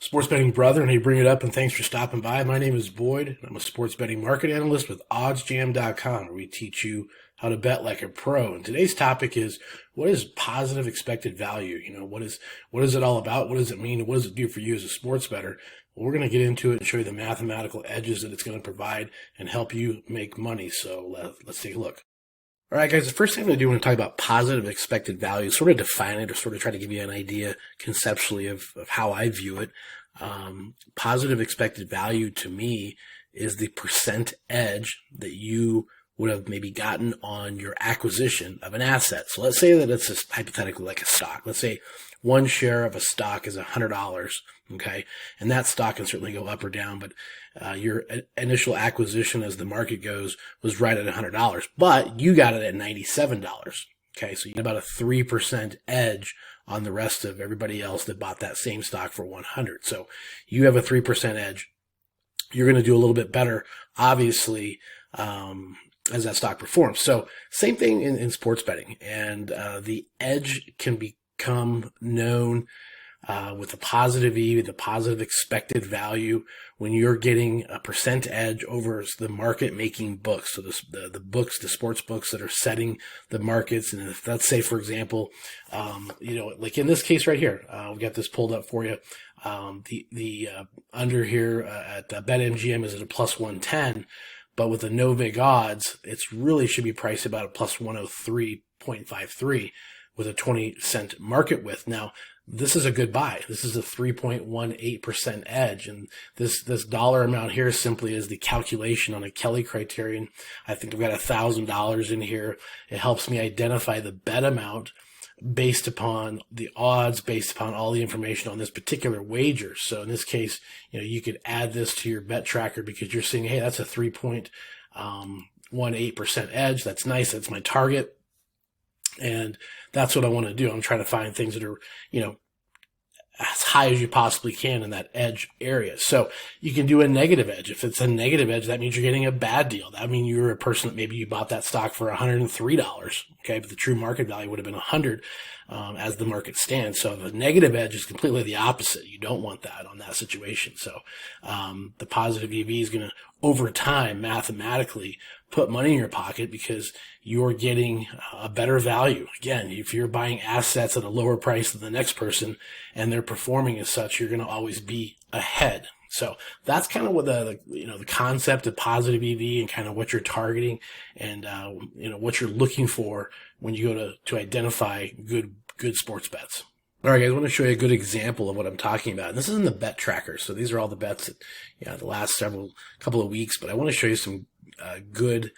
Sports betting brother, and hey, bring it up, and thanks for stopping by. My name is Boyd, and I'm a sports betting market analyst with OddsJam.com, where we teach you how to bet like a pro. And today's topic is, what is positive expected value? What is it all about? What does it mean? What does it do for you as a sports bettor? Well, we're going to get into it and show you the mathematical edges that it's going to provide and help you make money. So let's take a look. All right, guys, the first thing I'm going to do when I talk about positive expected value, sort of define it or sort of try to give you an idea conceptually of how I view it. Positive expected value to me is the percent edge that you would have maybe gotten on your acquisition of an asset. So let's say that it's hypothetically like a stock. Let's say one share of a stock is $100, okay? And that stock can certainly go up or down, but your initial acquisition as the market goes was right at $100, but you got it at $97, okay? So you get about a 3% edge on the rest of everybody else that bought that same stock for 100. So you have a 3% edge. You're going to do a little bit better, obviously, as that stock performs. So same thing in sports betting, and the edge can become known with a positive E, the positive expected value, when you're getting a percent edge over the market making books. So the books, the sports books that are setting the markets. And if, let's say, for example, like in this case right here, we've got this pulled up for you. The under here at BetMGM is at a plus 110, but with the no vig odds, it's really should be priced about a plus 103.53 with a 20-cent market width. Now, this is a good buy. This is a 3.18% edge. And this dollar amount here simply is the calculation on a Kelly criterion. I think I've got $1,000 in here. It helps me identify the bet amount based upon the odds, based upon all the information on this particular wager. So in this case, you could add this to your bet tracker because you're seeing, hey, that's a 3.18% edge. That's nice. That's my target. And that's what I want to do. I'm trying to find things that are, as high as you possibly can in that edge area. So you can do a negative edge. If it's a negative edge, that means you're getting a bad deal. That means you're a person that maybe you bought that stock for $103. Okay. But the true market value would have been 100, as the market stands. So the negative edge is completely the opposite. You don't want that on that situation. So, the positive EV is going to, over time, mathematically put money in your pocket because you're getting a better value. Again, if you're buying assets at a lower price than the next person and they're performing as such, you're going to always be ahead. So that's kind of what the concept of positive EV and kind of what you're targeting and, what you're looking for when you go to identify good sports bets. All right, guys, I want to show you a good example of what I'm talking about. And this is in the bet tracker. So these are all the bets that, the last couple of weeks, but I want to show you some good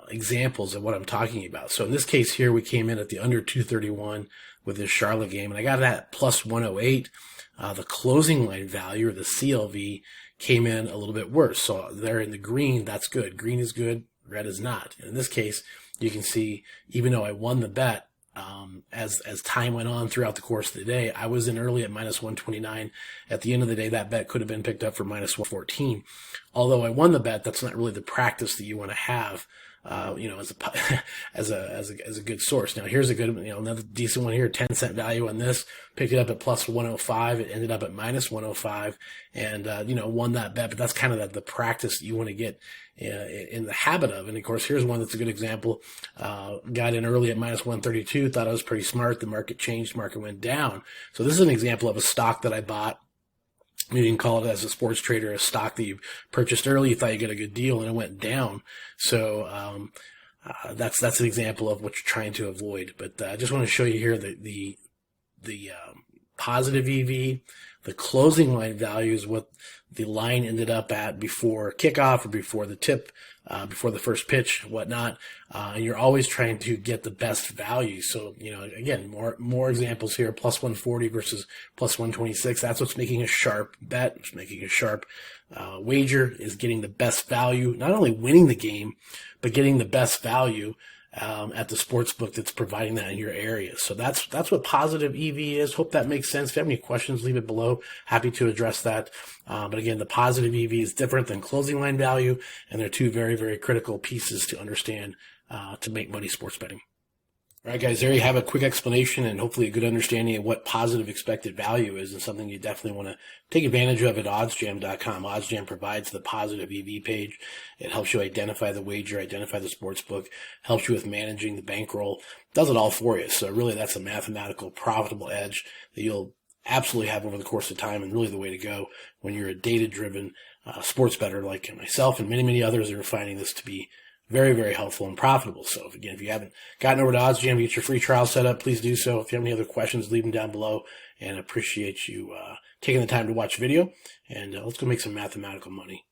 examples of what I'm talking about. So in this case here, we came in at the under 231 with this Charlotte game, and I got that plus 108. The closing line value, or the CLV, came in a little bit worse. So there in the green, that's good. Green is good, red is not. And in this case, you can see, even though I won the bet, as time went on throughout the course of the day, I was in early at minus 129. At the end of the day, that bet could have been picked up for minus 114. Although I won the bet, that's not really the practice that you want to have, as a good source. Now here's a good, another decent one here, 10-cent value on this, picked it up at plus 105. It ended up at minus 105 and, won that bet. But that's kind of the practice that you want to get in the habit of. And of course, here's one that's a good example. Got in early at minus 132, thought I was pretty smart. The market changed, market went down. So this is an example of a stock that I bought. You can call it, as a sports trader, a stock that you purchased early. You thought you got a good deal and it went down. So, that's an example of what you're trying to avoid. But I just want to show you here the positive EV, the closing line value is what the line ended up at before kickoff or before the tip, before the first pitch, whatnot. And you're always trying to get the best value. So, again, more examples here, plus 140 versus plus 126. That's what's making a sharp bet. It's making a sharp wager, is getting the best value, not only winning the game, but getting the best value at the sports book that's providing that in your area. So that's what positive EV is. Hope that makes sense. If you have any questions, leave it below. Happy to address that. But again, the positive EV is different than closing line value, and they're two very, very critical pieces to understand to make money sports betting. All right, guys, there you have a quick explanation and hopefully a good understanding of what positive expected value is, and something you definitely want to take advantage of at OddsJam.com. OddsJam provides the positive EV page. It helps you identify the wager, identify the sports book, helps you with managing the bankroll, does it all for you. So really that's a mathematical profitable edge that you'll absolutely have over the course of time, and really the way to go when you're a data-driven sports bettor like myself and many, many others that are finding this to be very, very helpful and profitable. So again, if you haven't gotten over to OddsJam to get your free trial set up, please do so. If you have any other questions, leave them down below, and I appreciate you taking the time to watch the video. And let's go make some mathematical money.